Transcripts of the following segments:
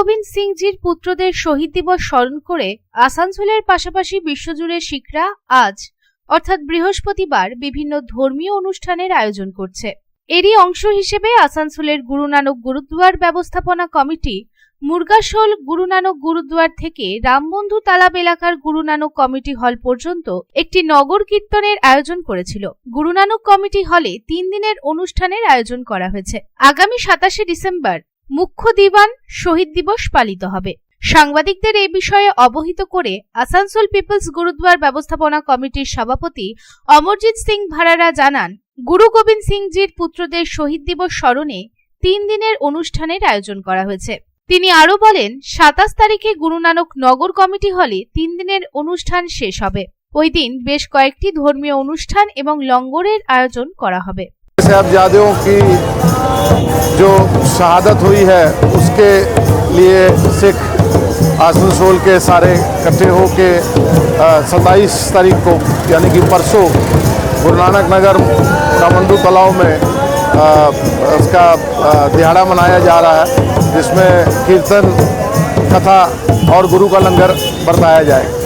গোবিন্দ সিংজির পুত্রদের শহীদ দিবস স্মরণ করে আসানসোলের পাশাপাশি বিশ্বজুড়ে শিখরা আজ অর্থাৎ বৃহস্পতিবার বিভিন্ন ধর্মীয় অনুষ্ঠানের আয়োজন করছে। এরই অংশ হিসেবে আসানসোলের গুরু নানক গুরুদ্বার ব্যবস্থাপনা কমিটি মুরগাশোল গুরু নানক গুরুদ্বার থেকে রামবন্ধু তালাব এলাকার গুরু নানক কমিটি হল পর্যন্ত একটি নগর কীর্তনের আয়োজন করেছিল। গুরু নানক কমিটি হলে 3 দিনের অনুষ্ঠানের আয়োজন করা হয়েছে। আগামী 27শে ডিসেম্বর মুখ্য দিওয়ান শহীদ দিবস পালিত হবে। সাংবাদিকদের এই বিষয়ে অবহিত করে আসানসোল পিপলস গুরুদ্বার ব্যবস্থাপনা কমিটির সভাপতি অমরজিৎ সিং ভারারা জানান, গুরু গোবিন্দ সিংজির পুত্রদের শহীদ দিবস স্মরণে 3 দিনের অনুষ্ঠানের আয়োজন করা হয়েছে। তিনি আরো বলেন, 27 তারিখে গুরু নানক নগর কমিটি হলে 3 দিনের অনুষ্ঠান শেষ হবে। ওই দিন বেশ কয়েকটি ধর্মীয় অনুষ্ঠান এবং লঙ্গরের আয়োজন করা হবে। साहबजादों की जो शहादत हुई है उसके लिए सिख आसनसोल के सारे इकट्ठे होके 27 तारीख को यानी कि परसों गुरु नानक नगर रामबंधु तालाब में उसका दिहाड़ा मनाया जा रहा है, जिसमें कीर्तन, कथा और गुरु का लंगर बरताया जाएगा।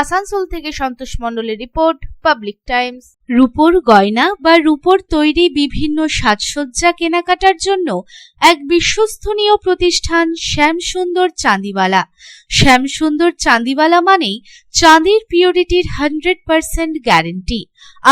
আসানসোল থেকে সন্তোষ মণ্ডলের রিপোর্ট, পাবলিক টাইমস। রূপোর গয়না বা রূপোর তৈরি বিভিন্ন সাজসজ্জা কেনাকাটার জন্য এক বিশ্বস্তনীয় প্রতিষ্ঠান শ্যামসুন্দর চাঁদিওয়ালা। শ্যামসুন্দর চাঁদিওয়ালা মানেই চাঁদির পিওরিটির 100% গ্যারেন্টি।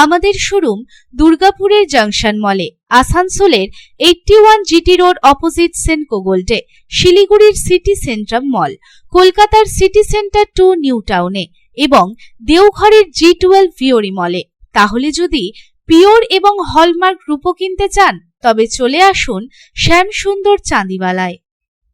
আমাদের শোরুম দুর্গাপুরের জংশন মলে, আসানসোলের 81 জিটি রোড অপোজিট সেনকো গোল্ডে, শিলিগুড়ির সিটি সেন্ট্রাম মল, কলকাতার সিটি সেন্টার 2 নিউ টাউনে এবং দেওঘরের G12 ভিওরি মলে। তাহলে যদি পিওর এবং হলমার্ক রূপো কিনতে চান তবে চলে আসুন শ্যামসুন্দর চাঁদিওয়ালায়।